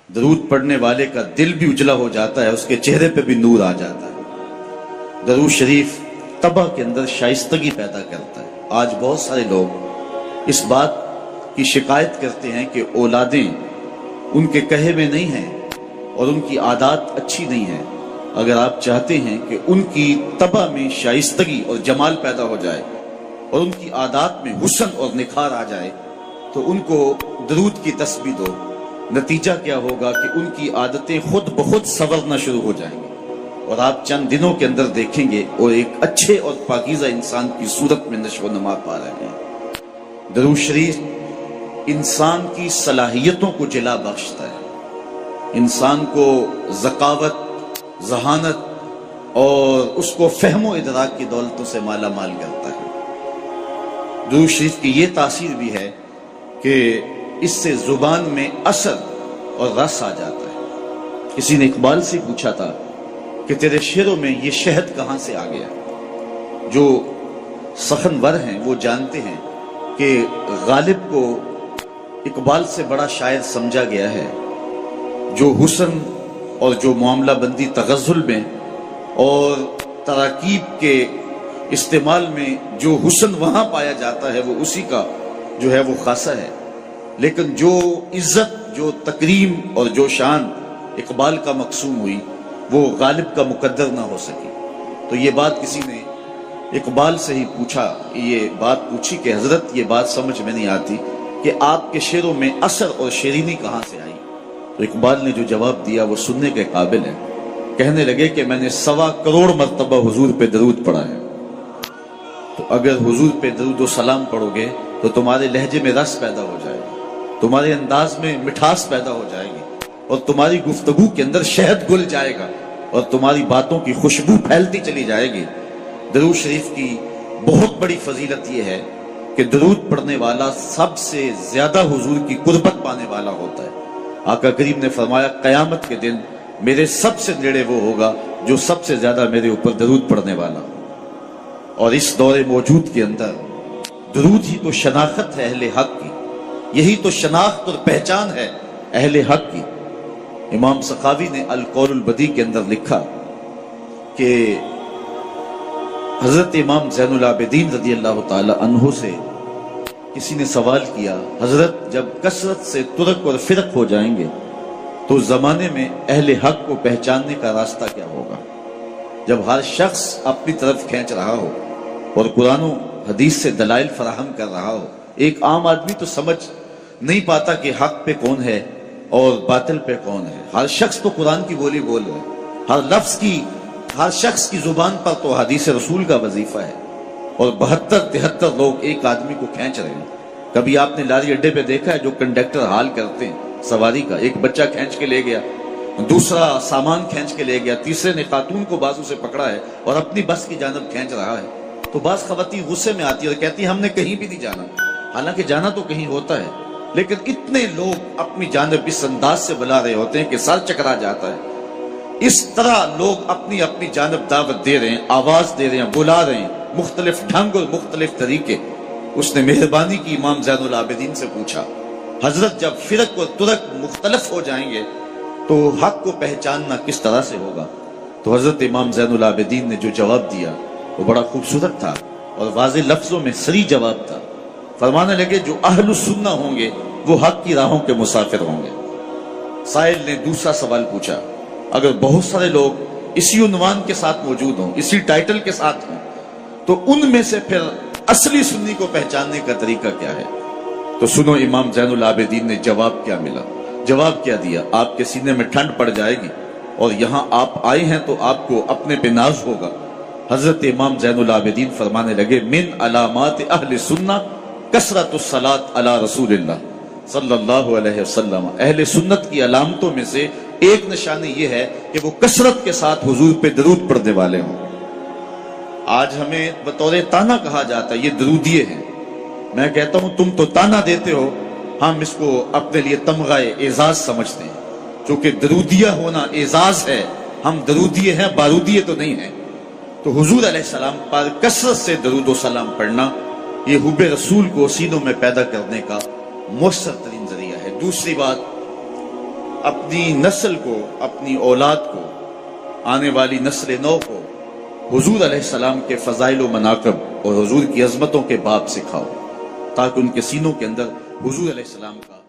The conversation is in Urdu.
درود پڑھنے والے کا دل بھی اجلا ہو جاتا ہے، اس کے چہرے پہ بھی نور آ جاتا ہے۔ درود شریف طبع کے اندر شائستگی پیدا کرتا ہے۔ آج بہت سارے لوگ اس بات کی شکایت کرتے ہیں کہ اولادیں ان کے کہے میں نہیں ہیں اور ان کی عادات اچھی نہیں ہیں۔ اگر آپ چاہتے ہیں کہ ان کی طبع میں شائستگی اور جمال پیدا ہو جائے اور ان کی عادات میں حسن اور نکھار آ جائے تو ان کو درود کی تسبیح دو۔ نتیجہ کیا ہوگا کہ ان کی عادتیں خود بخود سنورنا شروع ہو جائیں گی اور آپ چند دنوں کے اندر دیکھیں گے اور ایک اچھے اور پاکیزہ انسان کی صورت میں نشو و نما پا رہے ہیں۔ درود شریف انسان کی صلاحیتوں کو جلا بخشتا ہے، انسان کو ذکاوت، ذہانت اور اس کو فہم و ادراک کی دولتوں سے مالا مال کرتا ہے۔ درود شریف کی یہ تاثیر بھی ہے کہ اس سے زبان میں اثر اور رس آ جاتا ہے۔ کسی نے اقبال سے پوچھا تھا کہ تیرے شعروں میں یہ شہد کہاں سے آ گیا؟ جو سخنور ہیں وہ جانتے ہیں کہ غالب کو اقبال سے بڑا شاعر سمجھا گیا ہے، جو حسن اور جو معاملہ بندی تغزل میں اور تراکیب کے استعمال میں جو حسن وہاں پایا جاتا ہے وہ اسی کا جو ہے وہ خاصہ ہے، لیکن جو عزت، جو تکریم اور جو شان اقبال کا مقسوم ہوئی وہ غالب کا مقدر نہ ہو سکی۔ تو یہ بات کسی نے اقبال سے ہی پوچھا، یہ بات پوچھی کہ حضرت یہ بات سمجھ میں نہیں آتی کہ آپ کے شعروں میں اثر اور شیرینی کہاں سے آئی؟ تو اقبال نے جو جواب دیا وہ سننے کے قابل ہے۔ کہنے لگے کہ میں نے 1.25 کروڑ مرتبہ حضور پہ درود پڑھا ہے، تو اگر حضور پہ درود و سلام پڑھو گے تو تمہارے لہجے میں رس پیدا ہو جائے گا، تمہارے انداز میں مٹھاس پیدا ہو جائے گی اور تمہاری گفتگو کے اندر شہد گل جائے گا اور تمہاری باتوں کی خوشبو پھیلتی چلی جائے گی۔ درود شریف کی بہت بڑی فضیلت یہ ہے کہ درود پڑھنے والا سب سے زیادہ حضور کی قربت پانے والا ہوتا ہے۔ آقا کریم نے فرمایا قیامت کے دن میرے سب سے نیڑے وہ ہوگا جو سب سے زیادہ میرے اوپر درود پڑھنے والا ہو۔ اور اس دور موجود کے اندر درود ہی تو شناخت ہے اہل حق کی، یہی تو شناخت اور پہچان ہے اہل حق کی۔ امام سخاوی نے القول البدیع کے اندر لکھا کہ حضرت امام زین العابدین رضی اللہ تعالی عنہ سے کسی نے سوال کیا، حضرت جب کثرت سے ترک اور فرق ہو جائیں گے تو زمانے میں اہل حق کو پہچاننے کا راستہ کیا ہوگا؟ جب ہر شخص اپنی طرف کھینچ رہا ہو اور قرآن و حدیث سے دلائل فراہم کر رہا ہو، ایک عام آدمی تو سمجھ نہیں پاتا کہ حق پہ کون ہے اور باطل پہ کون ہے۔ ہر شخص تو قرآن کی بولی بول رہا ہے، ہر لفظ کی، ہر شخص کی زبان پر تو حدیث رسول کا وظیفہ ہے، اور 72-73 لوگ ایک آدمی کو کھینچ رہے ہیں۔ کبھی آپ نے لاری اڈے پہ دیکھا ہے جو کنڈکٹر حال کرتے ہیں سواری کا، ایک بچہ کھینچ کے لے گیا، دوسرا سامان کھینچ کے لے گیا، تیسرے نے خاتون کو بازو سے پکڑا ہے اور اپنی بس کی جانب کھینچ رہا ہے، تو بعض خواتین غصے میں آتی ہے اور کہتی ہیں ہم نے کہیں بھی نہیں جانا، حالانکہ جانا تو کہیں ہوتا ہے، لیکن اتنے لوگ اپنی جانب اس انداز سے بلا رہے ہوتے ہیں کہ سر چکرا جاتا ہے۔ اس طرح لوگ اپنی اپنی جانب دعوت دے رہے ہیں، آواز دے رہے ہیں، بلا رہے ہیں، مختلف ڈھنگ اور مختلف طریقے۔ اس نے مہربانی کی امام زین العابدین سے پوچھا، حضرت جب فرق اور ترک مختلف ہو جائیں گے تو حق کو پہچاننا کس طرح سے ہوگا؟ تو حضرت امام زین العابدین نے جو جواب دیا وہ بڑا خوبصورت تھا اور واضح لفظوں میں صریح جواب تھا۔ فرمانے لگے جو اہل السنہ ہوں گے وہ حق کی راہوں کے مسافر ہوں گے۔ سائل نے دوسرا سوال پوچھا، اگر بہت سارے لوگ اسی عنوان کے ساتھ موجود ہوں، اسی ٹائٹل کے ساتھ ہوں، تو ان میں سے پھر اصلی سنی کو پہچاننے کا طریقہ کیا ہے؟ تو سنو امام زین العابدین نے جواب کیا ملا، جواب کیا دیا، آپ کے سینے میں ٹھنڈ پڑ جائے گی اور یہاں آپ آئے ہیں تو آپ کو اپنے پہ ناز ہوگا۔ حضرت امام زین العابدین فرمانے لگے من علامات اہل سنہ کثرت الصلاۃ علی رسول اللہ صلی اللہ علیہ وسلم، اہل سنت کی علامتوں میں سے ایک نشانی یہ ہے کہ وہ کثرت کے ساتھ حضور پہ درود پڑھنے والے ہوں۔ آج ہمیں بطور تانا کہا جاتا ہے یہ درودیے ہیں، میں کہتا ہوں تم تو تانا دیتے ہو، ہم اس کو اپنے لیے تمغہ اعزاز سمجھتے ہیں، چونکہ درودیہ ہونا اعزاز ہے، ہم درودیے ہیں، بارودیے تو نہیں ہیں۔ تو حضور علیہ السلام پر کثرت سے درود و سلام پڑھنا یہ حب رسول کو سینوں میں پیدا کرنے کا مؤثر ترین ذریعہ ہے۔ دوسری بات، اپنی نسل کو، اپنی اولاد کو، آنے والی نسل نو کو حضور علیہ السلام کے فضائل و مناقب اور حضور کی عظمتوں کے باب سکھاؤ، تاکہ ان کے سینوں کے اندر حضور علیہ السلام کا